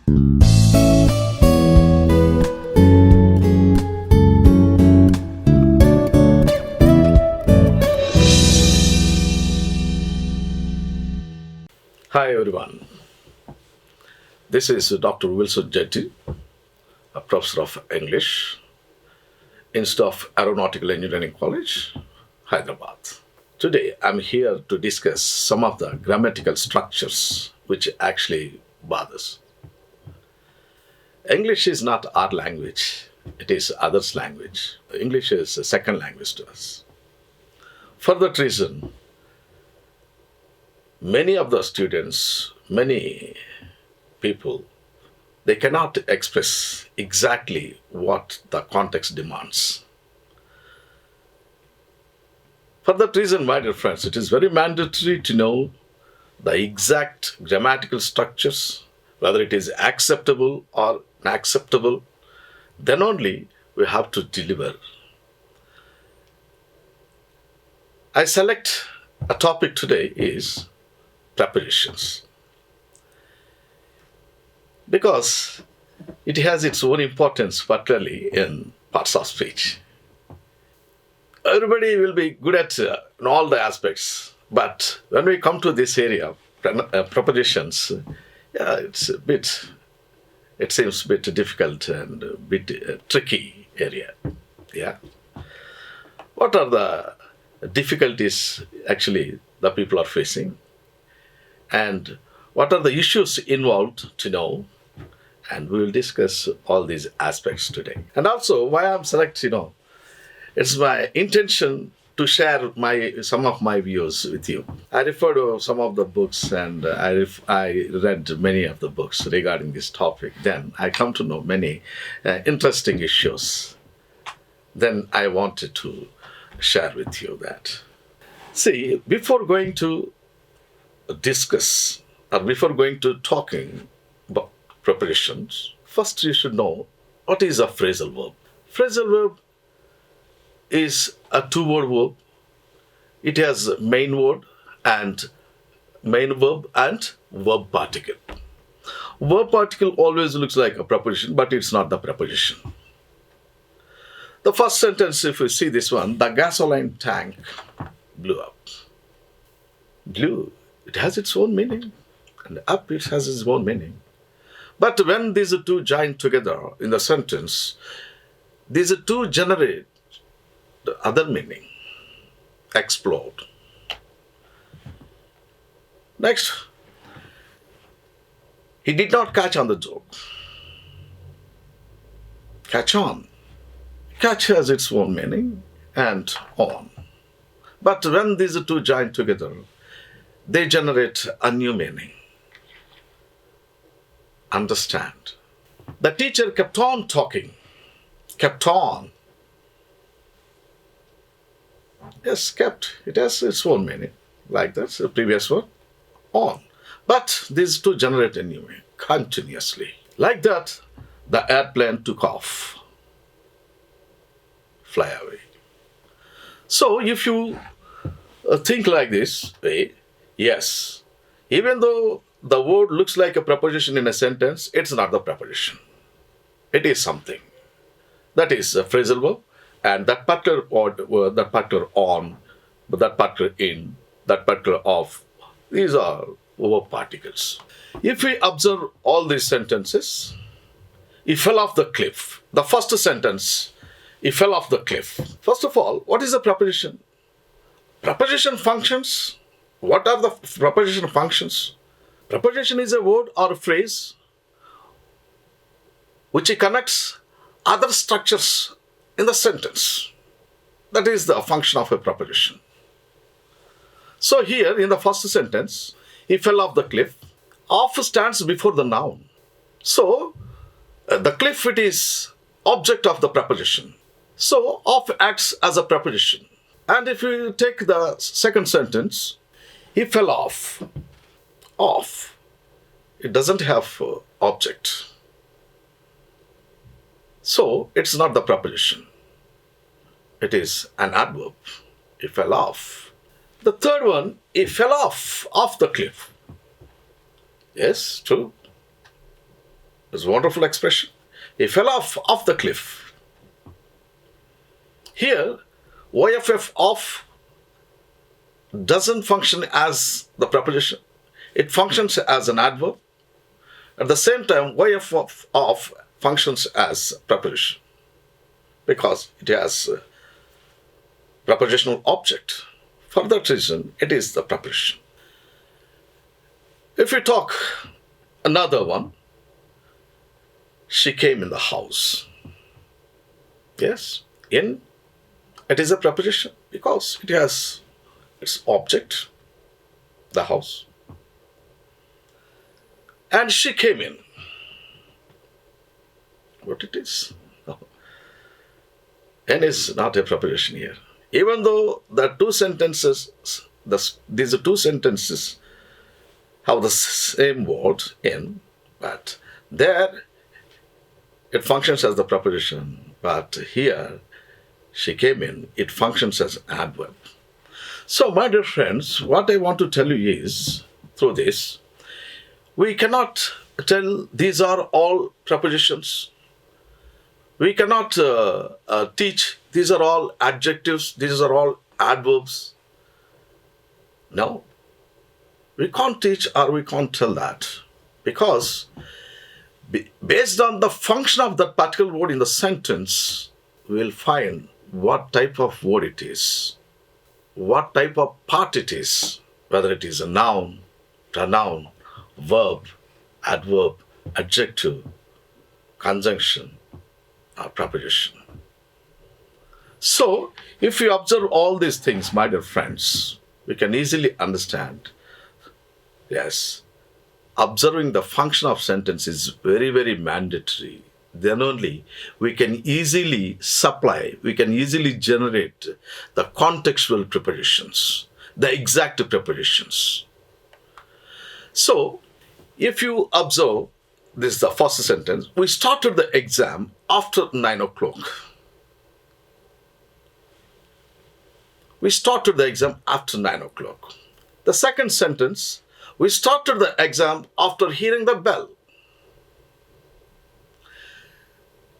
Hi everyone, this is Dr. Wilson Jetty, a professor of English, Institute of Aeronautical Engineering College, Hyderabad. Today I'm here to discuss some of the grammatical structures which actually bothers. English is not our language, it is others' language. English is a second language to us. For that reason, many of the students, many people, they cannot express exactly what the context demands. For that reason, my dear friends, it is very mandatory to know the exact grammatical structures, whether it is acceptable or unacceptable. Then only we have to deliver. I select a topic today is prepositions, because it has its own importance, particularly in parts of speech. Everybody will be good at in all the aspects, but when we come to this area, prepositions, it seems a bit difficult and a bit tricky area. Yeah. What are the difficulties actually the people are facing? And what are the issues involved to know? And we will discuss all these aspects today. And also why I'm selecting, it's my intention to share some of my views with you. I refer to some of the books and I read many of the books regarding this topic. Then I come to know many interesting issues. Then I wanted to share with you that. See, before going to discuss or before going to talking about prepositions, first you should know what is a phrasal verb. Phrasal verb is a two-word verb. It has main word and main verb and verb particle. Verb particle always looks like a preposition, but it's not the preposition. The first sentence, if you see this one, the gasoline tank blew up. Blew, it has its own meaning, and up it has its own meaning. But when these two join together in the sentence, these two generate the other meaning, explode. Next, he did not catch on the joke. Catch on. Catch has its own meaning and on. But when these two join together, they generate a new meaning. Understand. The teacher kept on talking. Kept on. Yes, kept. It has its own meaning. Like that, the previous word, on. But these two generate a new meaning continuously. Like that, the airplane took off. Fly away. So if you think like this way, yes, even though the word looks like a preposition in a sentence, it's not the preposition. It is something. That is a phrasal verb, and that particular word, that particular on, that particular in, that particular of, these are verb particles. If we observe all these sentences, he fell off the cliff. The first sentence, he fell off the cliff. First of all, what is a preposition? Preposition functions. What are the preposition functions? Preposition is a word or a phrase which connects other structures in the sentence. That is the function of a preposition. So here in the first sentence, he fell off the cliff. Off stands before the noun. So the cliff, it is object of the preposition. So off acts as a preposition. And if you take the second sentence, he fell off. Off. It doesn't have object. So it's not the preposition. It is an adverb. He fell off. The third one, he fell off the cliff. Yes, true. It's a wonderful expression. He fell off the cliff. Here, YFF off doesn't function as the preposition. It functions as an adverb. At the same time, YF of functions as preposition because it has a prepositional object. For that reason, it is the preposition. If we talk another one, she came in the house. Yes, in, it is a preposition because it has its object, the house. And she came in. What it is? N is not a preposition here. Even though the two sentences, these two sentences have the same word in, but there it functions as the preposition. But here, she came in, it functions as an adverb. So, my dear friends, what I want to tell you is, through this, we cannot tell these are all prepositions. We cannot teach these are all adjectives, these are all adverbs. No. We can't teach or we can't tell that because based on the function of that particular word in the sentence, we will find what type of word it is, what type of part it is, whether it is a noun, pronoun, verb, adverb, adjective, conjunction, or preposition. So, if you observe all these things, my dear friends, we can easily understand, yes, observing the function of sentence is very, very mandatory. Then only we can easily supply, we can easily generate the contextual prepositions, the exact prepositions. So, if you observe, this is the first sentence, we started the exam after 9 o'clock. We started the exam after 9 o'clock. The second sentence, we started the exam after hearing the bell.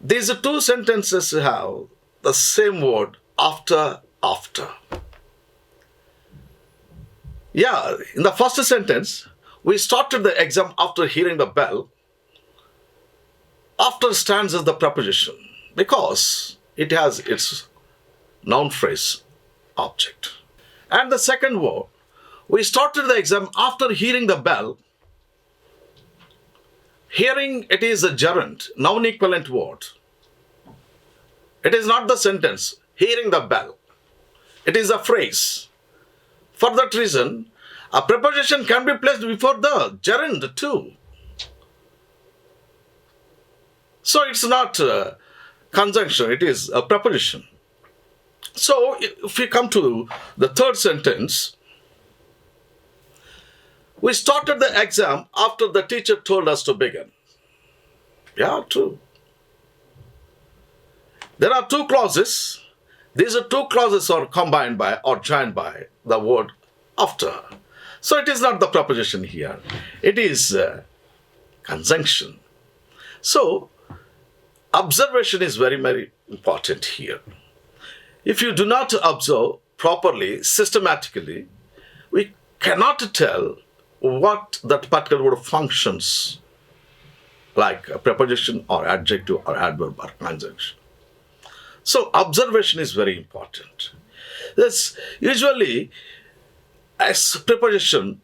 These two sentences have the same word, after. Yeah, in the first sentence, we started the exam after hearing the bell. After stands as the preposition because it has its noun phrase object. And the second word, we started the exam after hearing the bell. Hearing, it is a gerund, noun equivalent word. It is not the sentence, hearing the bell. It is a phrase. For that reason, a preposition can be placed before the gerund too. So it's not a conjunction, it is a preposition. So if we come to the third sentence, we started the exam after the teacher told us to begin. Yeah, true. There are two clauses. These are two clauses are combined by or joined by the word after. So it is not the preposition here. It is conjunction. So observation is very, very important here. If you do not observe properly, systematically, we cannot tell what that particular word functions like a preposition or adjective or adverb or conjunction. So observation is very important. This usually as preposition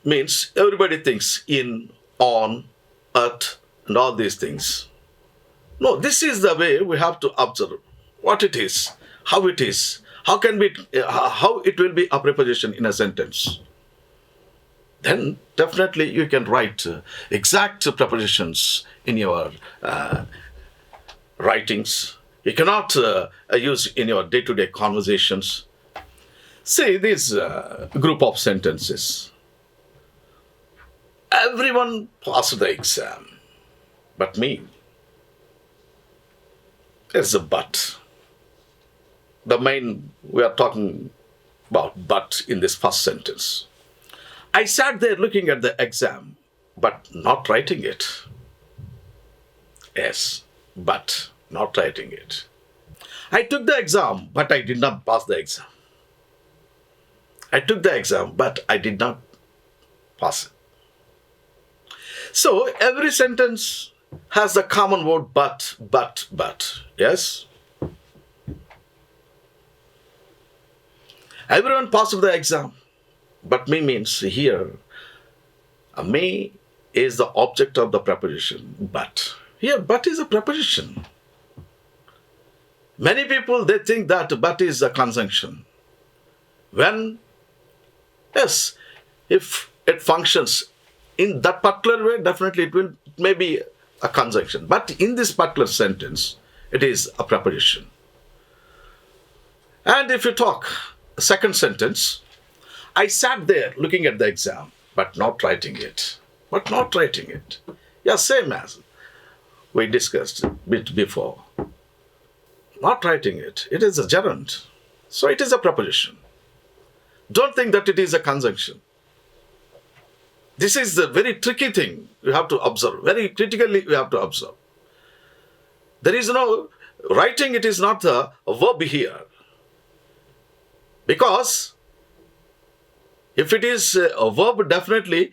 means everybody thinks in, on, at, and all these things. No, this is the way we have to observe what it is, how it will be a preposition in a sentence. Then definitely you can write exact prepositions in your writings. You cannot use in your day-to-day conversations. See this group of sentences. Everyone passed the exam, but me. There's a but. We are talking about but in this first sentence. I sat there looking at the exam, but not writing it. Yes, but not writing it. I took the exam, but I did not pass the exam. I took the exam, but I did not pass it. So every sentence has the common word but. Yes? Everyone passed the exam. But me means here, me is the object of the preposition but. Here, but is a preposition. Many people, they think that but is a conjunction. When, yes, if it functions in that particular way, definitely it may be a conjunction. But in this particular sentence, it is a preposition. And if you talk, second sentence, I sat there looking at the exam, but not writing it. But not writing it. Yeah, same as we discussed a bit before. Not writing it. It is a gerund. So it is a preposition. Don't think that it is a conjunction. This is the very tricky thing you have to observe. Very critically you have to observe. There is no writing, it is not a verb here. Because if it is a verb, definitely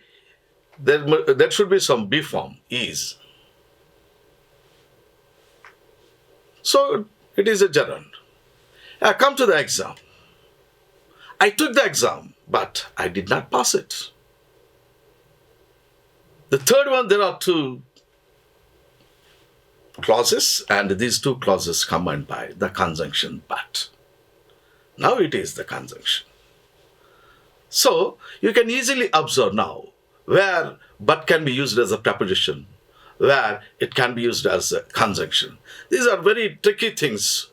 there should be some be form, is. So it is a gerund. I come to the exam. I took the exam, but I did not pass it. The third one, there are two clauses, and these two clauses combined by the conjunction but. Now it is the conjunction. So you can easily observe now where but can be used as a preposition, where it can be used as a conjunction. These are very tricky things.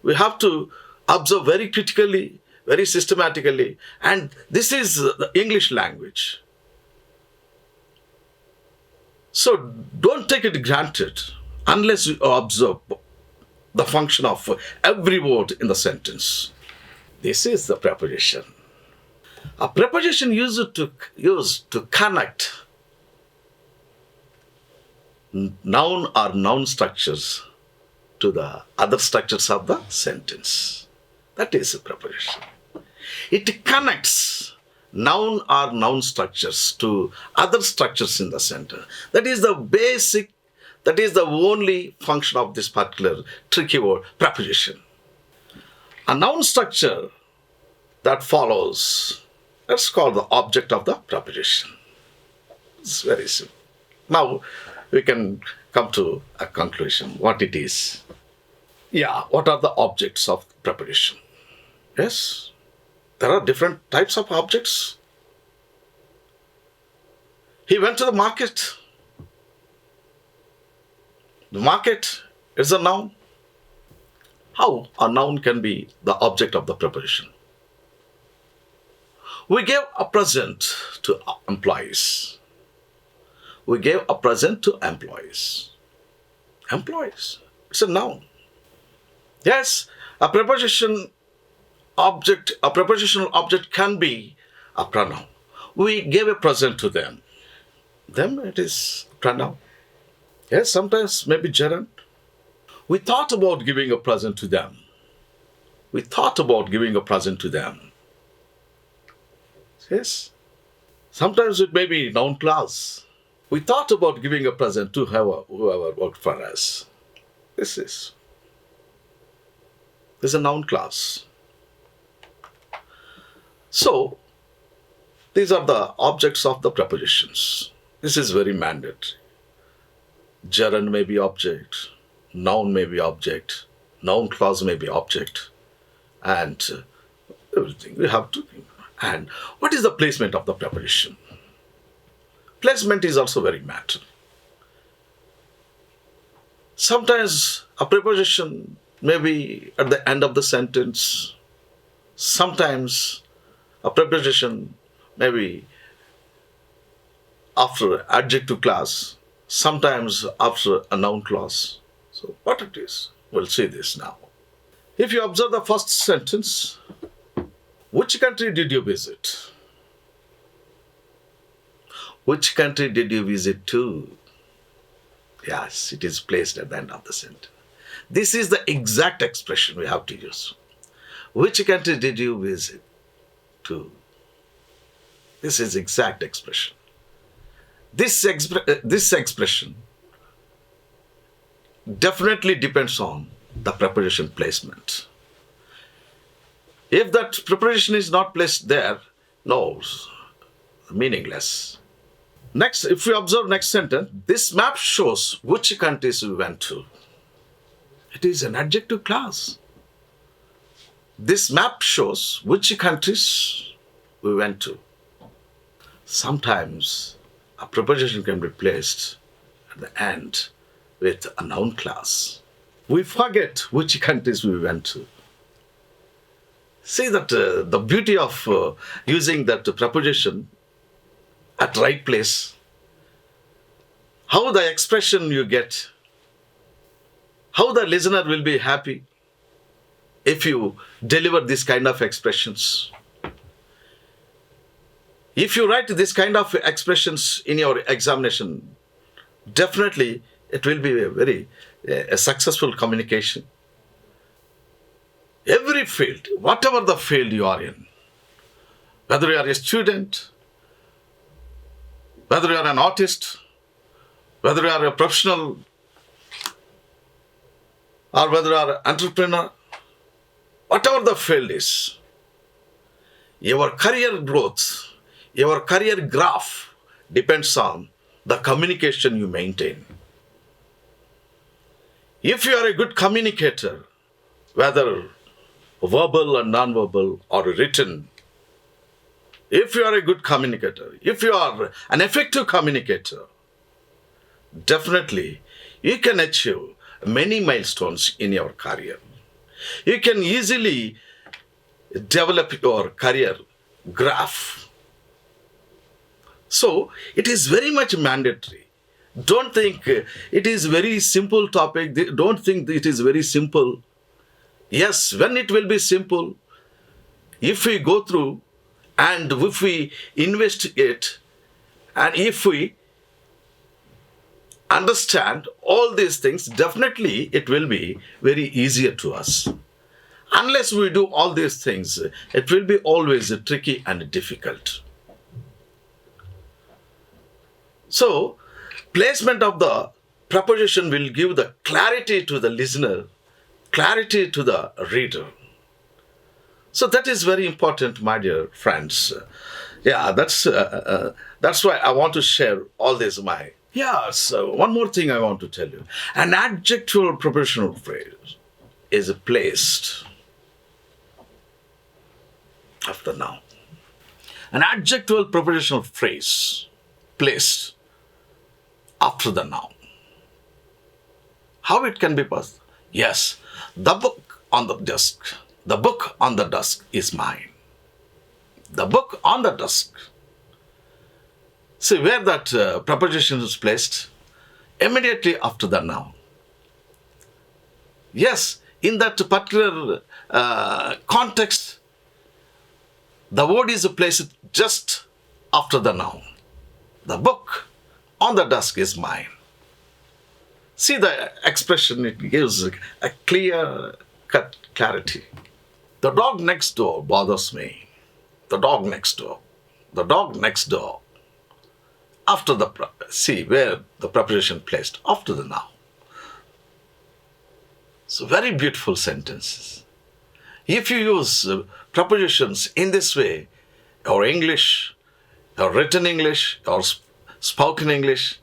We have to observe very critically, very systematically, and this is the English language. So don't take it granted unless you observe the function of every word in the sentence. This is the preposition. A preposition used to connect noun or noun structures to the other structures of the sentence. That is a preposition. It connects noun or noun structures to other structures in the sentence. That is the basic, that is the only function of this particular tricky word, preposition. A noun structure that follows, that's called the object of the preposition. It's very simple. Now we can come to a conclusion, what it is. Yeah, what are the objects of preposition? Yes, there are different types of objects. He went to the market. The market is a noun. How a noun can be the object of the preposition? We gave a present to employees. We gave a present to employees. Employees. It's a noun. Yes, a prepositional object can be a pronoun. We gave a present to them. Them, it is pronoun. Yes, sometimes maybe gerund. We thought about giving a present to them. We thought about giving a present to them. Yes. Sometimes it may be noun clause. We thought about giving a present to whoever worked for us. This is a noun clause. So, these are the objects of the prepositions. This is very mandatory. Gerund may be object, noun may be object, noun clause may be object, and everything we have to. And what is the placement of the preposition? Placement is also very matter. Sometimes a preposition may be at the end of the sentence. Sometimes a preposition may be after adjective clause. Sometimes after a noun clause. So what it is, we'll see this now. If you observe the first sentence, which country did you visit? Which country did you visit to? Yes, it is placed at the end of the sentence. This is the exact expression we have to use. Which country did you visit to? This is exact expression. This expression definitely depends on the preposition placement. If that preposition is not placed there, no, meaningless. Next, if we observe next sentence, this map shows which countries we went to. It is an adjective clause. This map shows which countries we went to. Sometimes a preposition can be placed at the end with a noun clause. We forget which countries we went to. See that the beauty of using that preposition at right place, how the expression you get, how the listener will be happy if you deliver this kind of expressions. If you write this kind of expressions in your examination, definitely it will be a very successful communication. Every field, whatever the field you are in, whether you are a student, whether you are an artist, whether you are a professional, or whether you are an entrepreneur, whatever the field is, your career growth, your career graph depends on the communication you maintain. If you are a good communicator, whether verbal or non-verbal or written, if you are a good communicator, if you are an effective communicator, definitely you can achieve many milestones in your career. You can easily develop your career graph. So it is very much mandatory. Don't think it is very simple topic. Don't think it is very simple. Yes, when it will be simple, if we go through and if we investigate and if we understand all these things, definitely it will be very easier to us. Unless we do all these things, it will be always tricky and difficult. So, placement of the preposition will give the clarity to the listener, clarity to the reader. So that is very important, my dear friends. Yeah, that's why I want to share all this. So one more thing I want to tell you. An adjectival prepositional phrase is placed after noun. An adjectival prepositional phrase placed after the noun. How it can be possible? Yes, the book on the desk. The book on the desk is mine. The book on the desk. See where that preposition is placed? Immediately after the noun. Yes, in that particular context, the word is placed just after the noun. The book on the desk is mine. See the expression, it gives a clear-cut clarity. The dog next door bothers me. The dog next door. The dog next door. After the, see where the preposition placed, after the noun. So very beautiful sentences. If you use prepositions in this way, or English, or written English, or spoken English,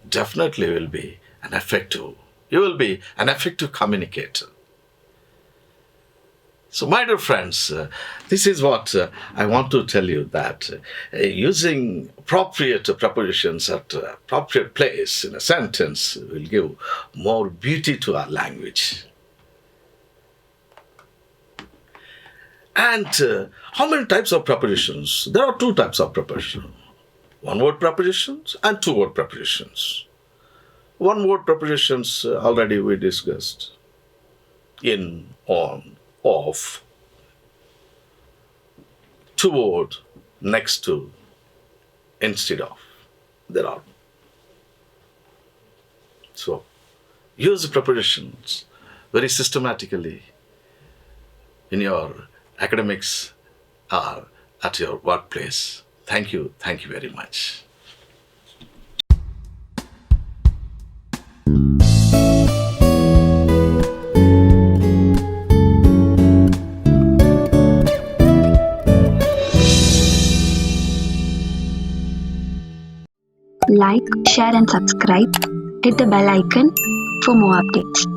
definitely will be an effective. You will be an effective communicator. So, my dear friends, this is what I want to tell you, that using appropriate prepositions at appropriate place in a sentence will give more beauty to our language. And how many types of prepositions? There are two types of prepositions. One-word prepositions and two-word prepositions. One-word prepositions already we discussed. In, on, of. Toward, next to, instead of. There are. So use prepositions very systematically in your academics or at your workplace. Thank you. Thank you very much. Like, share and subscribe. Hit the bell icon for more updates.